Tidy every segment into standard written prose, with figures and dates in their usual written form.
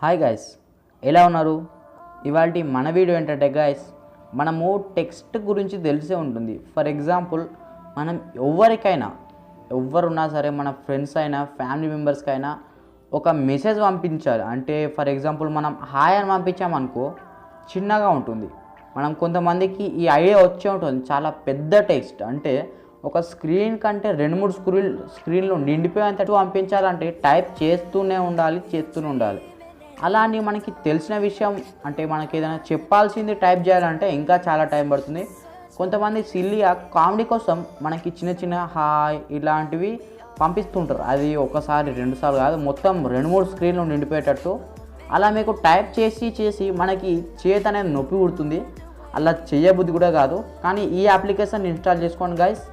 Hi guys, ఎలా ఉన్నారు? ఇవాల్టి మన వీడియో ఏంటంటే గైస్, మనము టెక్స్ట్ గురించి తెలిసే ఉంటుంది. ఫర్ ఎగ్జాంపుల్, మనం ఎవరున్నా సరే, మన ఫ్రెండ్స్ అయినా ఫ్యామిలీ మెంబర్స్కి అయినా ఒక మెసేజ్ పంపించాలి అంటే, ఫర్ ఎగ్జాంపుల్ మనం హాయ్ అని పంపించామనుకో చిన్నగా ఉంటుంది. మనం కొంతమందికి ఈ ఐడియా వచ్చే ఉంటుంది, చాలా పెద్ద టెక్స్ట్ అంటే ఒక స్క్రీన్ కంటే 2-3 స్క్రీన్లు నిండిపోయేంతటి పంపించాలంటే టైప్ చేస్తూనే ఉండాలి. అలా అని మనకి తెలిసిన విషయం అంటే మనకి ఏదైనా చెప్పాల్సింది టైప్ చేయాలంటే ఇంకా చాలా టైం పడుతుంది. కొంతమంది సిల్లీగా కామెడీ కోసం మనకి చిన్న హాయ్ ఇలాంటివి పంపిస్తుంటారు. అది ఒకసారి 2 సార్లు కాదు, మొత్తం 2-3 స్క్రీన్లు నిండిపోయేటట్టు. అలా మీకు టైప్ చేసి మనకి చేతి అనేది నొప్పి పుడుతుంది. అలా చేయబుద్ధి కూడా కాదు. కానీ ఈ అప్లికేషన్ ఇన్స్టాల్ చేసుకోండి గైస్.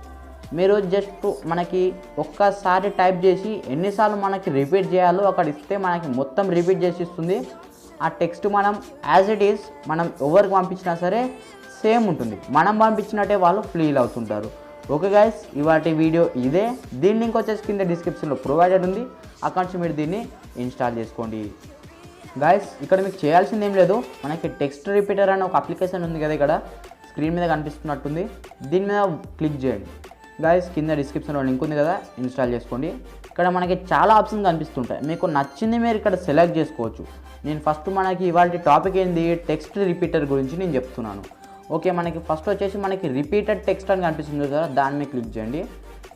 మీరు జస్ట్ మనకి ఒక్కసారి టైప్ చేసి ఎన్నిసార్లు మనకి రిపీట్ చేయాలో అక్కడ ఇస్తే మనకి మొత్తం రిపీట్ చేసి ఇస్తుంది. ఆ టెక్స్ట్ మనం యాజ్ ఇట్ ఈస్ మనం ఎవరికి పంపించినా సరే సేమ్ ఉంటుంది. మనం పంపించినట్టే వాళ్ళు ఫీల్ అవుతుంటారు. ఓకే గైస్, ఇవాటి వీడియో ఇదే. దీని లింక్ వచ్చేసి కింద డిస్క్రిప్షన్లో ప్రొవైడెడ్ ఉంది. అక్కడి నుంచి మీరు దీన్ని ఇన్స్టాల్ చేసుకోండి. గైస్, ఇక్కడ మీకు చేయాల్సింది ఏం లేదు. మనకి టెక్స్ట్ రిపీటర్ అనే ఒక అప్లికేషన్ ఉంది కదా, ఇక్కడ స్క్రీన్ మీద కనిపిస్తున్నట్టుంది. దీని మీద క్లిక్ చేయండి గైస్. కింద డిస్క్రిప్షన్లో లింక్ ఉంది కదా, ఇన్స్టాల్ చేసుకోండి. ఇక్కడ మనకి చాలా ఆప్షన్స్ కనిపిస్తుంటాయి. మీకు నచ్చింది మీరు ఇక్కడ సెలెక్ట్ చేసుకోవచ్చు. నేను ఫస్ట్ మనకి ఇవాళ టాపిక్ ఏంది, టెక్స్ట్ రిపీటర్ గురించి నేను చెప్తున్నాను. ఓకే, మనకి ఫస్ట్ వచ్చేసి మనకి రిపీటెడ్ టెక్స్ట్ అని కనిపిస్తుంది కదా, దాని మీద క్లిక్ చేయండి.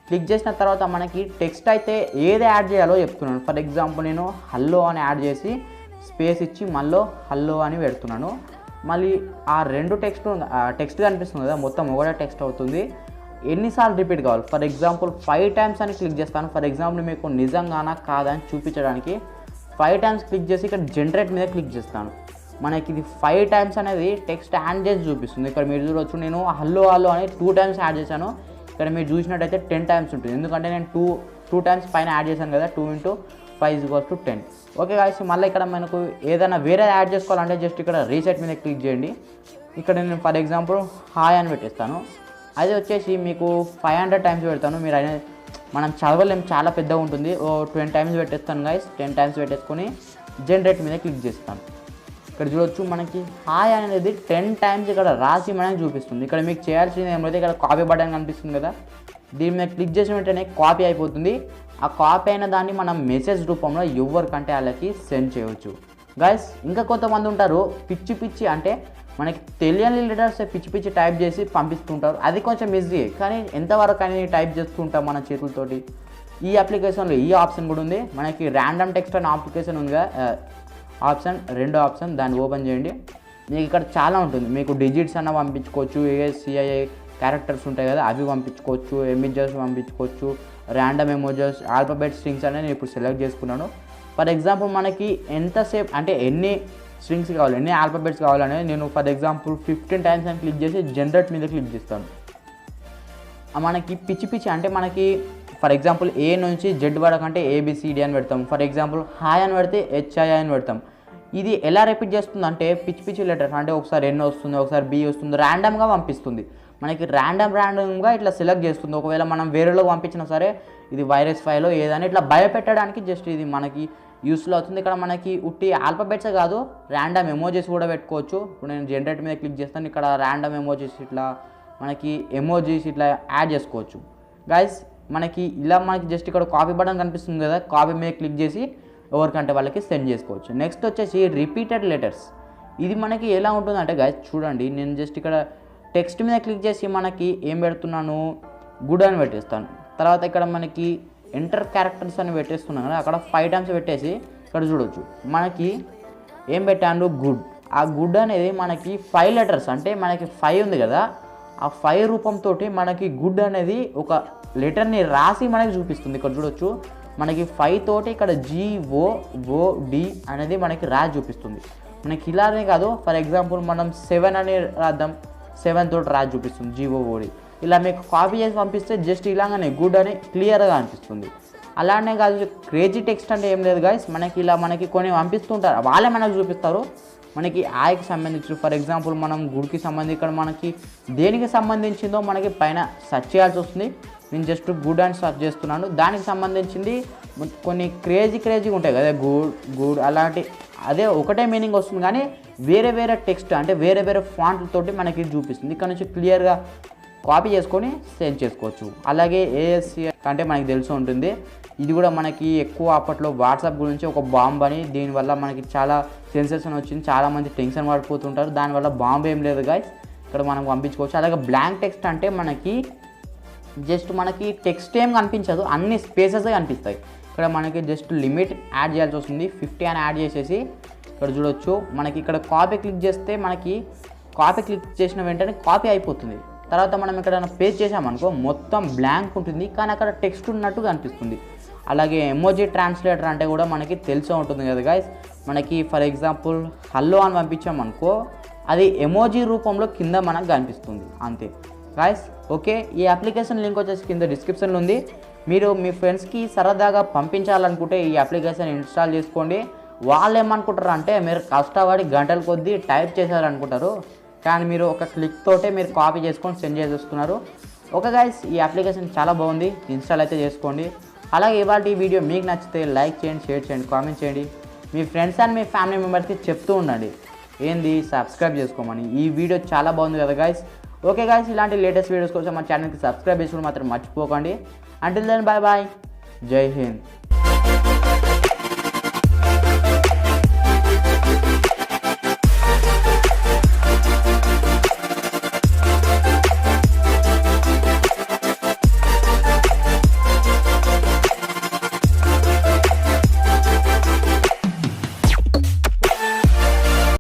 క్లిక్ చేసిన తర్వాత మనకి టెక్స్ట్ అయితే ఏది యాడ్ చేయాలో చెప్తున్నాను. ఫర్ ఎగ్జాంపుల్, నేను హల్లో అని యాడ్ చేసి స్పేస్ ఇచ్చి మళ్ళీ హల్లో అని పెడుతున్నాను. మళ్ళీ ఆ 2 టెక్స్ట్ కనిపిస్తుంది కదా, మొత్తం ఒకటే టెక్స్ట్ అవుతుంది. ఎన్నిసార్లు రిపీట్ కావాలి, ఫర్ ఎగ్జాంపుల్ 5 టైమ్స్ అని క్లిక్ చేస్తాను. ఫర్ ఎగ్జాంపుల్ మీకు నిజంగానా కాదని చూపించడానికి 5 టైమ్స్ క్లిక్ చేసి ఇక్కడ జనరేట్ మీద క్లిక్ చేస్తాను. మనకి ఇది 5 టైమ్స్ అనేది టెక్స్ట్ యాడ్ చేసి చూపిస్తుంది. ఇక్కడ మీరు చూడవచ్చు, నేను హల్లో అని 2 టైమ్స్ యాడ్ చేశాను. ఇక్కడ మీరు చూసినట్టయితే 10 టైమ్స్ ఉంటుంది. ఎందుకంటే నేను 2 టైమ్స్ పైన యాడ్ చేశాను కదా, 2 × 5 = 10. ఓకే గాయ్స్, మళ్ళీ ఇక్కడ మనకు ఏదైనా వేరే యాడ్ చేసుకోవాలంటే జస్ట్ ఇక్కడ రీసెట్ మీద క్లిక్ చేయండి. ఇక్కడ నేను ఫర్ ఎగ్జాంపుల్ హాయ్ అని పెట్టేస్తాను. అది వచ్చేసి మీకు 500 టైమ్స్ పెడతాను. మీరు అయినా మనం చదవలేం, చాలా పెద్దగా ఉంటుంది. 20 టైమ్స్ పెట్టేస్తాను గైస్. 10 టైమ్స్ పెట్టేసుకొని జనరేట్ మీద క్లిక్ చేస్తాను. ఇక్కడ చూడొచ్చు, మనకి హాయ్ అనేది 10 టైమ్స్ ఇక్కడ రాసి మనకి చూపిస్తుంది. ఇక్కడ మీకు చేయాల్సింది ఏమైతే ఇక్కడ కాపీ బటన్ కనిపిస్తుంది కదా, దీని మీద క్లిక్ చేసిన వెంటనే కాపీ అయిపోతుంది. ఆ కాపీ అయిన దాన్ని మనం మెసేజ్ రూపంలో ఎవరికంటే వాళ్ళకి సెండ్ చేయవచ్చు గైస్. ఇంకా కొంతమంది ఉంటారు పిచ్చి అంటే మనకి తెలియని లెటర్స్ పిచ్చి టైప్ చేసి పంపిస్తుంటారు. అది కొంచెం ఈజీ, కానీ ఎంతవరకు అని టైప్ చేస్తుంటాం మన చేతులతోటి. ఈ అప్లికేషన్లో ఈ ఆప్షన్ కూడా ఉంది. మనకి ర్యాండమ్ టెక్స్ట్ అనే అప్లికేషన్ ఉందిగా, రెండో ఆప్షన్, దాన్ని ఓపెన్ చేయండి. మీకు ఇక్కడ చాలా ఉంటుంది. మీకు డిజిట్స్ అన్న పంపించుకోవచ్చు, ASCII క్యారెక్టర్స్ ఉంటాయి కదా, అవి పంపించుకోవచ్చు, ఇమేజెస్ పంపించుకోవచ్చు, ర్యాండమ్ ఎమోజెస్, ఆల్ఫాబెట్ స్ట్రింగ్స్ అనేది నేను ఇప్పుడు సెలెక్ట్ చేసుకున్నాను. ఫర్ ఎగ్జాంపుల్, మనకి ఎంతసేపు అంటే ఎన్ని స్ట్రింగ్స్ కావాలి, ఎన్ని ఆల్ఫాబెట్స్ కావాలనేది నేను ఫర్ ఎగ్జాంపుల్ 15 టైమ్స్ అని క్లిక్ చేసి జనరేట్ మీద క్లిక్ చేస్తాను. మనకి పిచ్చి అంటే మనకి ఫర్ ఎగ్జాంపుల్ A నుంచి Z వరకు అంటే ABCD అని పెడతాం. ఫర్ ఎగ్జాంపుల్ హాయ్ అని పెడితే HI అని పెడతాం. ఇది ఎలా రిపీట్ చేస్తుంది అంటే పిచ్చి లెటర్స్ అంటే ఒకసారి N వస్తుంది, ఒకసారి B వస్తుంది, ర్యాండమ్గా పంపిస్తుంది. మనకి ర్యాండమ్గా ఇట్లా సెలెక్ట్ చేస్తుంది. ఒకవేళ మనం వేరేలో పంపించినా సరే ఇది వైరస్ ఫైల్ ఏదని ఇట్లా భయపెట్టడానికి జస్ట్ ఇది మనకి యూస్లో అవుతుంది. ఇక్కడ మనకి ఉట్టి ఆల్ఫాబెట్సే కాదు, ర్యాండమ్ ఎమోజీస్ కూడా పెట్టుకోవచ్చు. ఇప్పుడు నేను జనరేట్ మీద క్లిక్ చేస్తాను. ఇక్కడ ర్యాండమ్ ఎమోజీస్ ఇట్లా మనకి ఎమోజీస్ ఇట్లా యాడ్ చేసుకోవచ్చు గైస్. మనకి జస్ట్ ఇక్కడ కాపీ బటన్ కనిపిస్తుంది కదా, కాపీ మీద క్లిక్ చేసి ఎవరికంటే వాళ్ళకి సెండ్ చేసుకోవచ్చు. నెక్స్ట్ వచ్చేసి రిపీటెడ్ లెటర్స్. ఇది మనకి ఎలా ఉంటుందంటే గైస్, చూడండి, నేను జస్ట్ ఇక్కడ టెక్స్ట్ మీద క్లిక్ చేసి మనకి ఏం పెడుతున్నాను, గుడ్ అని పెట్టేస్తాను. తర్వాత ఇక్కడ మనకి ఎంటర్ క్యారెక్టర్స్ అని పెట్టేస్తున్నాను కదా, అక్కడ 5 టైమ్స్ పెట్టేసి ఇక్కడ చూడవచ్చు మనకి ఏం పెట్టాను, గుడ్. ఆ గుడ్ అనేది మనకి 5 లెటర్స్ అంటే మనకి 5 ఉంది కదా, ఆ 5 రూపంతో మనకి గుడ్ అనేది ఒక లెటర్ని రాసి మనకి చూపిస్తుంది. ఇక్కడ చూడొచ్చు, మనకి 5 తోటి ఇక్కడ GOOD అనేది మనకి రాసి చూపిస్తుంది. మనకి ఇలానే కాదు, ఫర్ ఎగ్జాంపుల్ మనం 7 అని రాద్దాం, 7 తోటి రాసి చూపిస్తుంది GOOD. ఇలా మీకు కాపీ చేసి పంపిస్తే జస్ట్ ఇలాగనే గుడ్ అని క్లియర్గా అనిపిస్తుంది. అలానే కాదు, క్రేజీ టెక్స్ట్ అంటే ఏం లేదు గైస్. మనకి కొన్ని పంపిస్తుంటారు, వాళ్ళే మనకు చూపిస్తారు. మనకి ఆయకి సంబంధించి ఫర్ ఎగ్జాంపుల్ మనం గుడ్కి సంబంధించి ఇక్కడ మనకి దేనికి సంబంధించిందో మనకి పైన సెర్చ్ చేయాల్సి వస్తుంది. నేను జస్ట్ గుడ్ అని సెర్చ్ చేస్తున్నాను. దానికి సంబంధించింది కొన్ని క్రేజీగా ఉంటాయి కదా, గుడ్ అలాంటి అదే ఒకటే మీనింగ్ వస్తుంది కానీ వేరే వేరే టెక్స్ట్ అంటే వేరే వేరే ఫాంట్లతోటి మనకి చూపిస్తుంది. ఇక్కడ నుంచి క్లియర్గా కాపీ చేసుకొని సెండ్ చేసుకోవచ్చు. అలాగే ఏఎస్సి అంటే మనకి తెలిసి ఉంటుంది, ఇది కూడా మనకి ఎక్కువ అప్పట్లో వాట్సాప్ గురించి ఒక బాంబ్ అని, దీనివల్ల మనకి చాలా సెన్సేషన్ వచ్చింది, చాలామంది టెన్షన్ పడిపోతుంటారు. దానివల్ల బాంబ్ ఏం లేదు గైస్, ఇక్కడ మనం పంపించుకోవచ్చు. అలాగే బ్లాంక్ టెక్స్ట్ అంటే మనకి జస్ట్ మనకి టెక్స్ట్ ఏం కనిపించదు, అన్ని స్పేసెస్ కనిపిస్తాయి. ఇక్కడ మనకి జస్ట్ లిమిట్ యాడ్ చేయాల్సి వస్తుంది, 50 అని యాడ్ చేసేసి ఇక్కడ చూడొచ్చు. మనకి ఇక్కడ కాపీ క్లిక్ చేస్తే మనకి కాపీ క్లిక్ చేసిన వెంటనే కాపీ అయిపోతుంది. తర్వాత మనం ఇక్కడ పేస్ట్ చేసామనుకో మొత్తం బ్లాంక్ ఉంటుంది, కానీ అక్కడ టెక్స్ట్ ఉన్నట్టు కనిపిస్తుంది. అలాగే ఎమోజీ ట్రాన్స్లేటర్ అంటే కూడా మనకి తెలిసే ఉంటుంది కదా గైస్. మనకి ఫర్ ఎగ్జాంపుల్ హలో అని పంపించామనుకో అది ఎమోజీ రూపంలో కింద మనకు కనిపిస్తుంది అంతే గైస్. ఓకే, ఈ అప్లికేషన్ లింక్ వచ్చేసి కింద డిస్క్రిప్షన్లో ఉంది. మీరు మీ ఫ్రెండ్స్కి సరదాగా పంపించాలనుకుంటే ఈ అప్లికేషన్ ఇన్స్టాల్ చేసుకోండి. వాళ్ళు ఏమనుకుంటారు అంటే మీరు కష్టపడి గంటల కొద్దీ టైప్ చేశారనుకుంటారు, కానీ మీరు ఒక క్లిక్ తోటే మీరు కాపీ చేసుకొని సెండ్ చేసేస్తున్నారు. ఓకే గైస్, ఈ అప్లికేషన్ చాలా బాగుంది, ఇన్స్టాల్ అయితే చేసుకోండి. అలాగే ఇవాళ ఈ వీడియో మీకు నచ్చితే లైక్ చేయండి, షేర్ చేయండి, కామెంట్ చేయండి. మీ ఫ్రెండ్స్ అండ్ మీ ఫ్యామిలీ మెంబర్స్కి చెప్తూ ఉండండి ఏంది సబ్స్క్రైబ్ చేసుకోమని. ఈ వీడియో చాలా బాగుంది కదా గైస్. ఓకే గైస్, ఇలాంటి లేటెస్ట్ వీడియోస్ కోసం మా ఛానల్కి సబ్స్క్రైబ్ చేసుకోవడం మాత్రం మర్చిపోకండి. అంటిల్ దెన్ బాయ్ బాయ్, జై హింద్.